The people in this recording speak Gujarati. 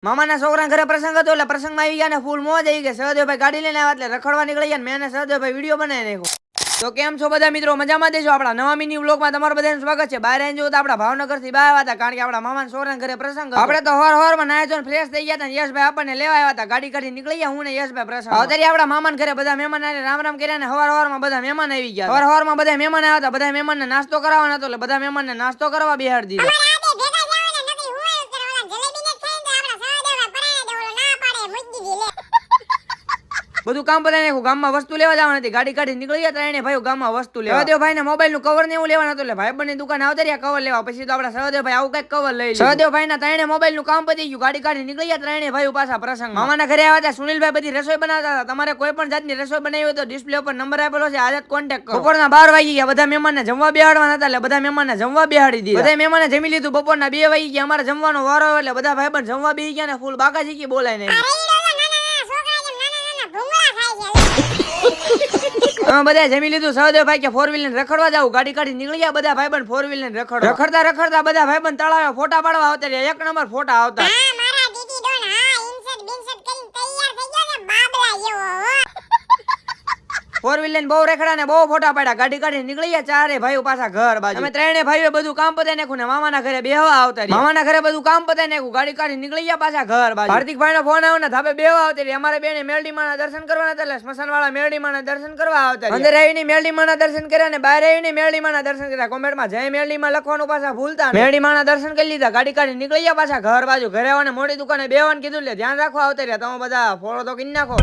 મામાના છોકરા ઘરે પ્રસંગ હતો એટલે પ્રસંગમાં આવી ગયા ને ફૂલ મોજ આવી ગઈ. સહદેવભાઈ ગાડી લઈને આવ્યા એટલે રખડવા નીકળી ગયા. મેં સહદેવભાઈ વિડીયો બનાવી નાખ્યો. તો કેમ છો બધા મિત્રો, મજામાં દેજો? આપણા નવા મિની વ્લોગમાં તમારું બધાનું સ્વાગત છે. બહાર આવીને જોયું તો આપણા ભાવનગર થી બહાર આવ્યા હતા, કારણ કે આપણા મામાના છોકરા ઘરે પ્રસંગ હતો. આપણે તો હવારમાં નાહી ધોઈને ફ્રેશ થઈ ગયા હતા. યશભાઈ આપણને લેવા આવ્યા હતા, ગાડી કાઢી નીકળી ગયા હું ને યશભાઈ પ્રસંગ. અત્યારે આપણા મામાના ઘરે બધા મહેમાન આવીને રામ રામ કર્યા ને હવારમાં બધા મહેમાન આવી ગયા. હવારમાં બધા મહેમાન આવ્યા હતા. બધા મહેમાનને નાસ્તો કરાવવાનો હતો એટલે બધા મહેમાનને નાસ્તો કરવા બેહાડી દીધો. બધું કામ પતાવી નાખ્યું. ગામમાં વસ્તુ લેવા જવાની હતી, ગાડી કાઢી નીકળી ગયા. ત્રણે ભાઈઓ ગામમાં વસ્તુ લેવા. સહદેવભાઈ ને મોબાઈલ નું કવર ને એવું લેવાનું હતું એટલે ભાઈબંધની દુકાને આવતા રહ્યા કવર લેવા. પછી તો આપડા સહદેવભાઈ આવું કઈક કવર લઈ લીધું. સહદેવભાઈ ના ત્રણે મોબાઈલ નું કામ પતી ગયું, ગાડી કાઢી નીકળી ગયા. ત્રણે ભાઈઓ પાછા પ્રસંગ. મામાના ઘરે આવ્યા હતા. સુનિલભાઈ બધી રસોઈ બનાવતા હતા. તમારે કોઈ પણ જાતની રસોઈ બનાવી હોય તો ડિસ્પ્લે ઉપર નંબર આપેલો છે, આજે કોન્ટેક્ટ કરો. બપોરના 12 વાગી ગયા. બધા મહેમાનને જમવા બેહાડવાના હતા એટલે બધા મહેમાનને જમવા બેહાડી દીધા. બધા મહેમાને જમી લીધું. બપોરના 2 વાગી ગયા. અમારે જમવાનો વારો આવ્યો એટલે બધા ભાઈબંધ જમવા બેસી ગયા ને ફૂલ બાકાજી કી બોલાય નહીં. બધા જમી લીધું. સહદેવભાઈ કે 4 વ્હીલર રખડવા જાવ, ગાડી કાઢી નીકળી ગયા. બધા ભાઈબંધ 4 વ્હીલર રખડતા રખડતા બધા ભાઈબંધ તળાવે ફોટા પાડવા આવતા રહ્યા. 1 નંબર ફોટા આવતા. ફોર વ્હીલર બહુ રેખડા ને બહુ ફોટા પાડ્યા. ગાડી કાઢી નીકળી ગયા. ચારે ભાઈઓ પાછા ઘર બાજુ. અમે ત્રણે ભાઈઓ બધું કામ પતાવી નાખ્યું ને મામાના ઘરે બેહવા આવતા રહ્યા. મામાના ઘરે બધું કામ પતાવી નાખ્યું, ગાડી કાઢી નીકળી ગયા પાછા ઘર બાજુ. હાર્દિકભાઈ નો ફોન આવ્યો ને ધાબે બેહવા આવતી રહી. અમારે બેને મેરડીમાના દર્શન કરવાના હતા એટલે સ્મશાન વાળા મેરડીમાના દર્શન કરવા આવતા. અંદર આવીને મેરડીમાના દર્શન કર્યા ને બહાર આવીને મેરડીમાના દર્શન કર્યા. કોમેન્ટમાં જય મેરડીમાં લખવાનું પાછા ભૂલતા. મેરડીમાના દર્શન કરી લીધા, ગાડી કાઢી નીકળી ગયા પાછા ઘર બાજુ. ઘરે આવવાને મોટી દુકાને બેહવાનું કીધું એટલે ધ્યાન રાખવા આવતા રહ્યા. તમે બધા ફોલો તો કરી નાખો.